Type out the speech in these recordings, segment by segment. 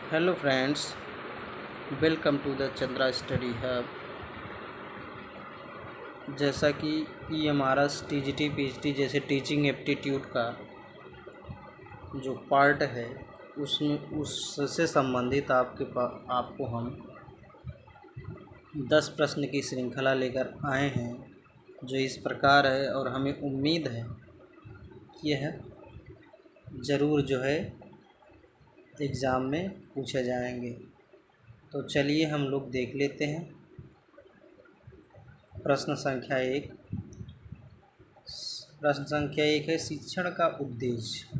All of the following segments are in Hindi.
Hello friends, welcome to the Chandra study hub. जैसा कि ये हमारा टीजीटी पीएचडी जैसे टीचिंग एप्टीट्यूड का जो पार्ट है उसमें उससे संबंधित आपको हम 10 प्रश्न की श्रृंखला लेकर आए हैं जो इस प्रकार है और हमें उम्मीद है कि यह ज़रूर जो है एग्ज़ाम में पूछे जाएंगे। तो चलिए हम लोग देख लेते हैं। प्रश्न संख्या एक है शिक्षण का उद्देश्य।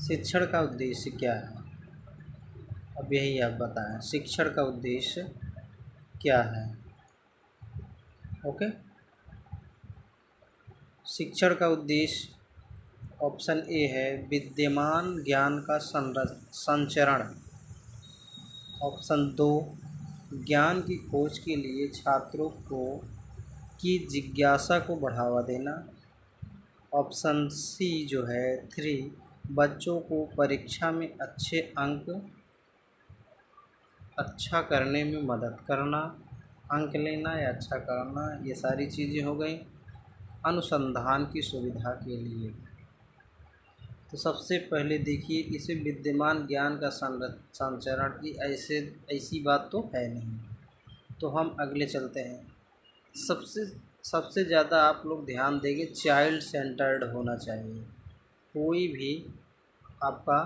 शिक्षण का उद्देश्य क्या है? अब यही आप बताएं, शिक्षण का उद्देश्य क्या है? ओके, शिक्षण का उद्देश्य ऑप्शन ए है विद्यमान ज्ञान का संचरण। ऑप्शन 2 ज्ञान की खोज के लिए छात्रों की जिज्ञासा को बढ़ावा देना। ऑप्शन सी जो है 3 बच्चों को परीक्षा में अच्छे अंक अच्छा करने में मदद करना। अंक लेना या अच्छा करना, ये सारी चीज़ें हो गई अनुसंधान की सुविधा के लिए। तो सबसे पहले देखिए, इसे विद्यमान ज्ञान का संचरण की ऐसी बात तो है नहीं। तो हम अगले चलते हैं। सबसे सबसे ज़्यादा आप लोग ध्यान देंगे चाइल्ड सेंटर्ड होना चाहिए। कोई भी आपका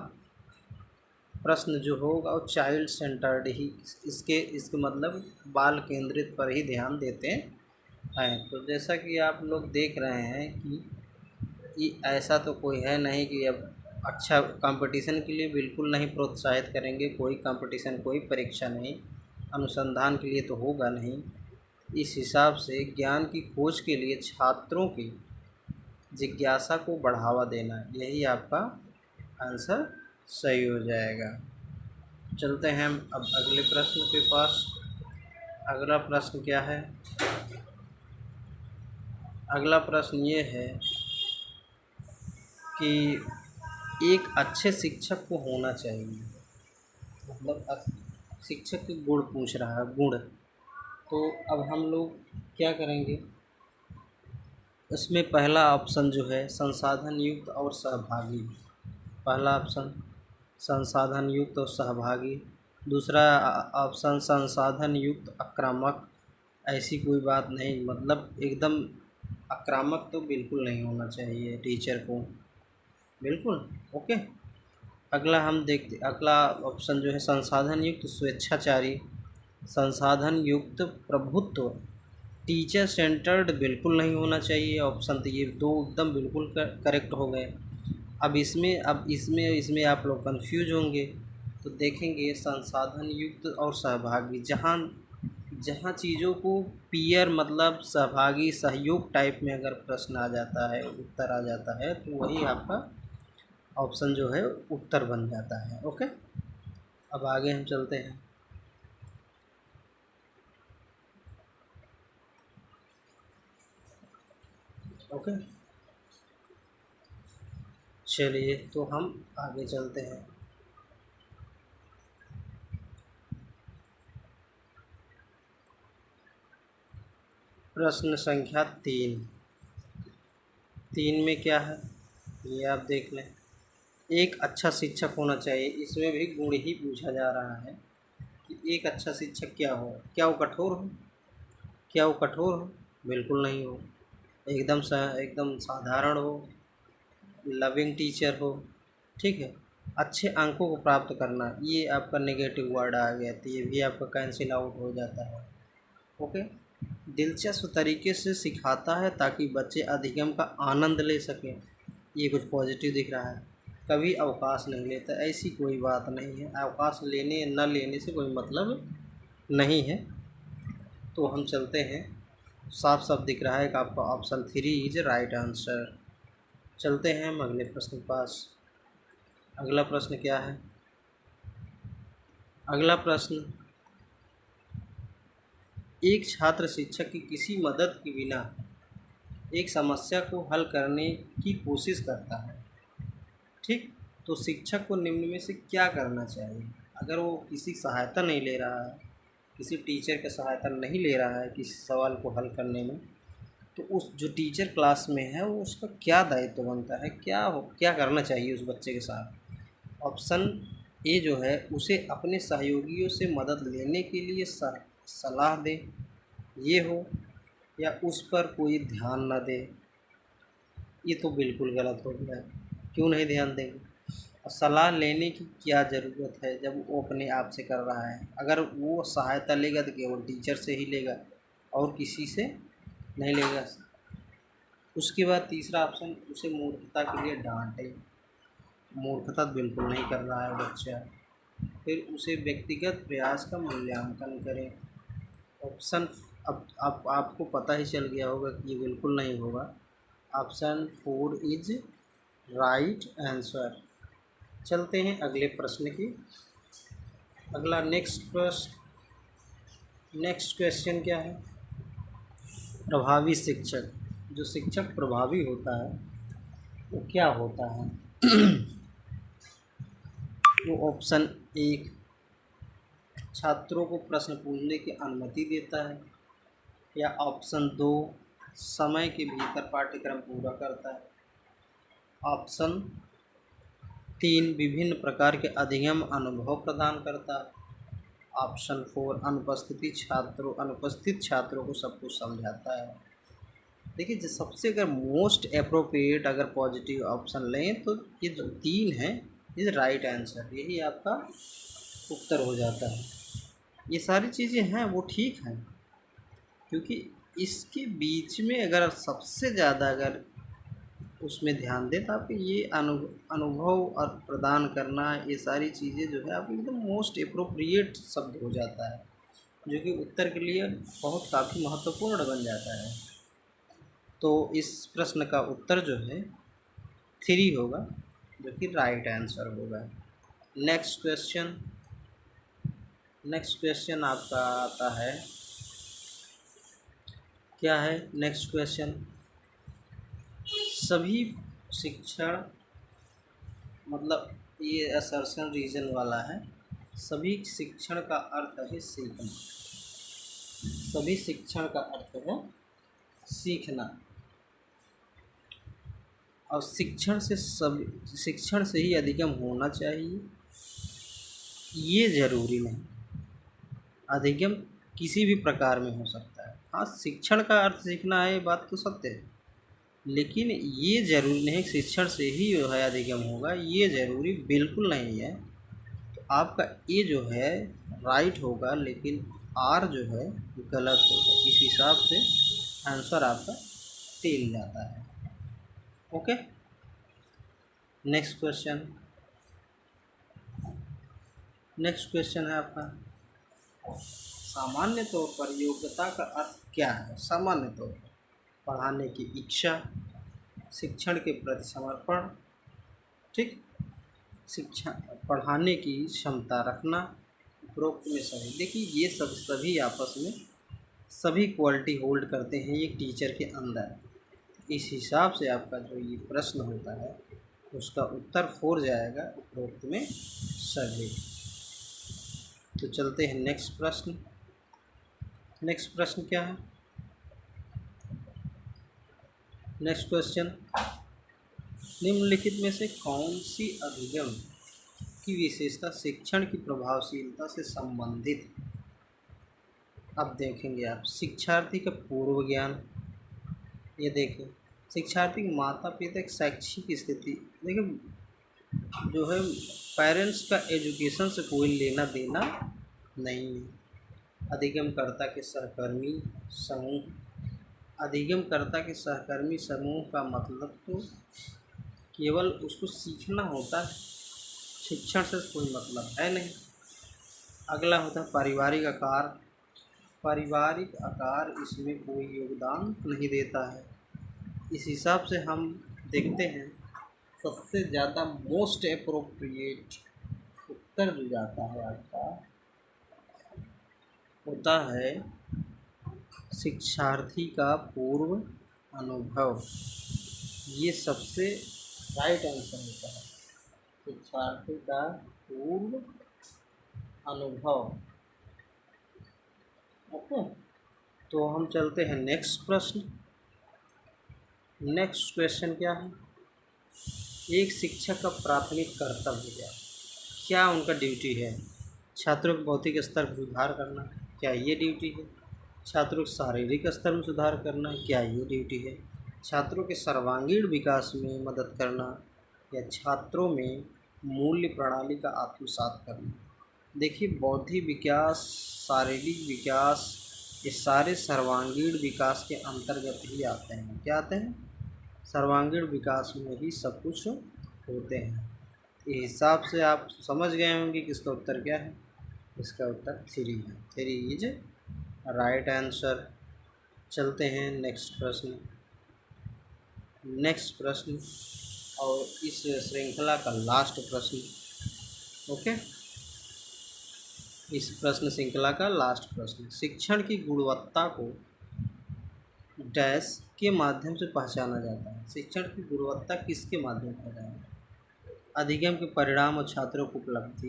प्रश्न जो होगा वो चाइल्ड सेंटर्ड ही इसके मतलब बाल केंद्रित पर ही ध्यान देते हैं। तो जैसा कि आप लोग देख रहे हैं कि ऐसा तो कोई है नहीं कि अब अच्छा कंपटीशन के लिए बिल्कुल नहीं प्रोत्साहित करेंगे। कोई कंपटीशन, कोई परीक्षा नहीं, अनुसंधान के लिए तो होगा नहीं। इस हिसाब से ज्ञान की खोज के लिए छात्रों की जिज्ञासा को बढ़ावा देना, यही आपका आंसर सही हो जाएगा। चलते हैं हम अब अगले प्रश्न के पास। अगला प्रश्न क्या है? अगला प्रश्न ये है कि एक अच्छे शिक्षक को होना चाहिए। मतलब शिक्षक के गुण पूछ रहा है, गुण। तो अब हम लोग क्या करेंगे, इसमें पहला ऑप्शन जो है संसाधन युक्त और सहभागी। पहला ऑप्शन संसाधन युक्त और सहभागी। दूसरा ऑप्शन संसाधन युक्त आक्रामक। ऐसी कोई बात नहीं, मतलब एकदम आक्रामक तो बिल्कुल नहीं होना चाहिए टीचर को, बिल्कुल। ओके, अगला हम देखते, अगला ऑप्शन जो है संसाधन युक्त स्वेच्छाचारी। संसाधन युक्त प्रभुत्व। टीचर सेंटर्ड बिल्कुल नहीं होना चाहिए। ऑप्शन तो ये दो एकदम बिल्कुल करेक्ट हो गए। अब इसमें आप लोग कंफ्यूज होंगे। तो देखेंगे संसाधन युक्त और सहभागी, जहाँ जहाँ चीज़ों को पीयर मतलब सहभागी सहयोग टाइप में अगर प्रश्न आ जाता है, उत्तर आ जाता है, तो वही आपका ऑप्शन जो है उत्तर बन जाता है। ओके, अब आगे हम चलते हैं। ओके, चलिए तो हम आगे चलते हैं। प्रश्न संख्या 3 में क्या है ये आप देख लें। एक अच्छा शिक्षक होना चाहिए, इसमें भी गुण ही पूछा जा रहा है कि एक अच्छा शिक्षक क्या हो। क्या वो कठोर हो? क्या वो कठोर हो? बिल्कुल नहीं हो। एकदम साधारण हो, लविंग टीचर हो, ठीक है। अच्छे अंकों को प्राप्त करना, ये आपका नेगेटिव वर्ड आ गया, तो ये भी आपका कैंसिल आउट हो जाता है। ओके, दिलचस्प तरीके से सिखाता है ताकि बच्चे अधिगम का आनंद ले सकें, ये कुछ पॉजिटिव दिख रहा है। कभी अवकाश नहीं लेता, ऐसी कोई बात नहीं है। अवकाश लेने न लेने से कोई मतलब नहीं है। तो हम चलते हैं, साफ साफ दिख रहा है कि आपका ऑप्शन 3 इज राइट आंसर। चलते हैं हम अगले प्रश्न के पास। अगला प्रश्न क्या है? अगला प्रश्न, एक छात्र शिक्षक की किसी मदद के बिना एक समस्या को हल करने की कोशिश करता है, ठीक। तो शिक्षक को निम्न में से क्या करना चाहिए? अगर वो किसी सहायता नहीं ले रहा है, किसी टीचर का सहायता नहीं ले रहा है किसी सवाल को हल करने में, तो उस जो टीचर क्लास में है वो उसका क्या दायित्व बनता है, क्या करना चाहिए उस बच्चे के साथ? ऑप्शन ए जो है, उसे अपने सहयोगियों से मदद लेने के लिए सलाह दे, ये हो, या उस पर कोई ध्यान न दे। ये तो बिल्कुल गलत हो गया। क्यों नहीं ध्यान देंगे? और सलाह लेने की क्या ज़रूरत है जब वो अपने आप से कर रहा है? अगर वो सहायता लेगा तो केवल टीचर से ही लेगा और किसी से नहीं लेगा। उसके बाद तीसरा ऑप्शन, उसे मूर्खता के लिए डांटे। मूर्खता बिल्कुल नहीं कर रहा है बच्चा। फिर उसे व्यक्तिगत प्रयास का मूल्यांकन करें। ऑप्शन, अब आपको पता ही चल गया होगा कि ये बिल्कुल नहीं होगा। Option 4 is right answer. चलते हैं अगले प्रश्न की। अगला नेक्स्ट क्वेश्चन क्या है? प्रभावी शिक्षक। जो शिक्षक प्रभावी होता है वो क्या होता है? वो ऑप्शन 1, छात्रों को प्रश्न पूछने की अनुमति देता है, या ऑप्शन 2, समय के भीतर पाठ्यक्रम पूरा करता है, ऑप्शन 3, विभिन्न प्रकार के अधिगम अनुभव प्रदान करता है, ऑप्शन 4, अनुपस्थित छात्रों को सब कुछ समझाता है। देखिए, जो सबसे अगर मोस्ट अप्रोप्रिएट अगर पॉजिटिव ऑप्शन लें तो ये जो 3 है इज राइट आंसर, यही आपका उत्तर हो जाता है। ये सारी चीज़ें हैं वो ठीक हैं, क्योंकि इसके बीच में अगर सबसे ज़्यादा अगर उसमें ध्यान दें तो आपको ये अनुभव और प्रदान करना, ये सारी चीज़ें जो है आपको एकदम मोस्ट अप्रोप्रिएट शब्द हो जाता है, जो कि उत्तर के लिए बहुत काफ़ी महत्वपूर्ण बन जाता है। तो इस प्रश्न का उत्तर जो है 3 होगा, जो कि राइट आंसर होगा। नेक्स्ट क्वेश्चन आपका आता है, क्या है नेक्स्ट क्वेश्चन? सभी शिक्षण, मतलब ये असर्शन रीजन वाला है। सभी शिक्षण का अर्थ है सीखना। सभी शिक्षण का अर्थ है सीखना, और शिक्षण से ही अधिगम होना चाहिए, ये ज़रूरी नहीं। अधिगम किसी भी प्रकार में हो सकता है। हाँ, शिक्षण का अर्थ सीखना है, ये बात तो सत्य है, लेकिन ये ज़रूरी नहीं शिक्षण से ही जो है अधिगम होगा, ये ज़रूरी बिल्कुल नहीं है। तो आपका ए जो है राइट होगा, लेकिन आर जो है गलत होगा। इस हिसाब से आंसर आपका 3 जाता है। ओके, नेक्स्ट क्वेश्चन है आपका, सामान्य तौर पर योग्यता का अर्थ क्या है? सामान्य तौर पर पढ़ाने की इच्छा, शिक्षण के प्रति समर्पण, ठीक, शिक्षा पढ़ाने की क्षमता रखना, उपरोक्त में सभी। देखिए, ये सभी आपस में सभी क्वालिटी होल्ड करते हैं एक टीचर के अंदर। इस हिसाब से आपका जो ये प्रश्न होता है उसका उत्तर 4 जाएगा, उपरोक्त में सभी। तो चलते हैं नेक्स्ट प्रश्न क्या है? नेक्स्ट क्वेश्चन, निम्नलिखित में से कौन सी अधिगम की विशेषता शिक्षण की प्रभावशीलता से संबंधित? अब देखेंगे आप, शिक्षार्थी का पूर्व ज्ञान, ये देखें, शिक्षार्थी के माता पिता की शैक्षिक स्थिति। देखिए, जो है पेरेंट्स का एजुकेशन से कोई लेना देना नहीं है। अधिगमकर्ता के सहकर्मी समूह का मतलब तो केवल उसको सीखना होता है, शिक्षण से कोई मतलब है नहीं। अगला होता है पारिवारिक आकार इसमें कोई योगदान नहीं देता है। इस हिसाब से हम देखते हैं सबसे ज़्यादा मोस्ट अप्रोप्रिएट उत्तर जो जाता है आपका होता है शिक्षार्थी का पूर्व अनुभव। ये सबसे राइट आंसर होता है। शिक्षार्थी का पूर्व अनुभव। ओके, तो हम चलते हैं नेक्स्ट प्रश्न। नेक्स्ट क्वेश्चन क्या है? एक शिक्षक का प्राथमिक कर्तव्य क्या उनका ड्यूटी है? छात्रों के भौतिक स्तर में सुधार करना, क्या ये ड्यूटी है? छात्रों के शारीरिक स्तर में सुधार करना, क्या ये ड्यूटी है? छात्रों के सर्वांगीण विकास में मदद करना, या छात्रों में मूल्य प्रणाली का आत्मसात करना? देखिए, बौद्धिक विकास, शारीरिक विकास, ये सारे सर्वांगीण विकास के अंतर्गत ही आते हैं। क्या आते हैं? सर्वांगीण विकास में ही सब कुछ होते हैं। इस हिसाब से आप समझ गए होंगे कि इसका उत्तर क्या है। इसका उत्तर 3 है। 3 इज राइट आंसर। चलते हैं नेक्स्ट प्रश्न। नेक्स्ट प्रश्न और इस श्रृंखला का लास्ट प्रश्न। ओके, इस प्रश्न श्रृंखला का लास्ट प्रश्न। शिक्षण की गुणवत्ता को डैश के माध्यम से पहचाना जाता है। शिक्षण की गुणवत्ता किसके माध्यम से पहचाना जाता है? अधिगम के परिणाम और छात्रों की उपलब्धि,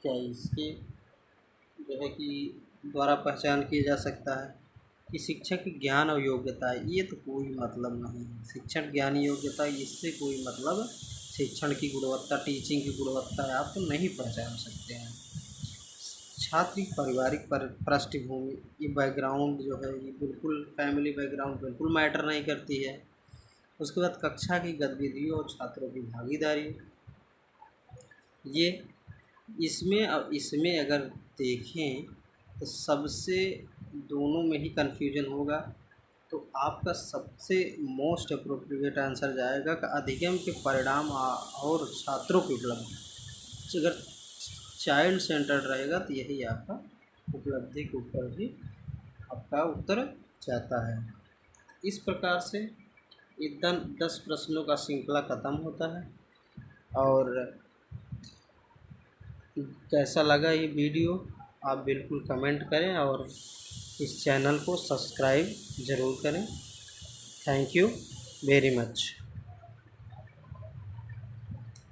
क्या इसके जो है कि द्वारा पहचान किया जा सकता है? कि शिक्षक की ज्ञान और योग्यता, ये तो कोई मतलब नहीं है। शिक्षण ज्ञान योग्यता, इससे कोई मतलब शिक्षण की गुणवत्ता, टीचिंग की गुणवत्ता आप तो नहीं पहचान सकते हैं। छात्र की पारिवारिक पृष्ठभूमि, ये बैकग्राउंड जो है, ये बिल्कुल फैमिली बैकग्राउंड बिल्कुल मैटर नहीं करती है। उसके बाद कक्षा की गतिविधियों और छात्रों की भागीदारी, ये इसमें अगर देखें तो सबसे दोनों में ही कन्फ्यूजन होगा। तो आपका सबसे मोस्ट अप्रोप्रिएट आंसर जाएगा कि अधिगम के परिणाम और छात्रों की उपलब्धि। अगर चाइल्ड सेंटर्ड रहेगा तो यही आपका उपलब्धि के ऊपर ही आपका उत्तर जाता है। इस प्रकार से एकदम 10 प्रश्नों का श्रृंखला ख़त्म होता है। और कैसा लगा ये वीडियो आप बिल्कुल कमेंट करें और इस चैनल को सब्सक्राइब ज़रूर करें। Thank you very much.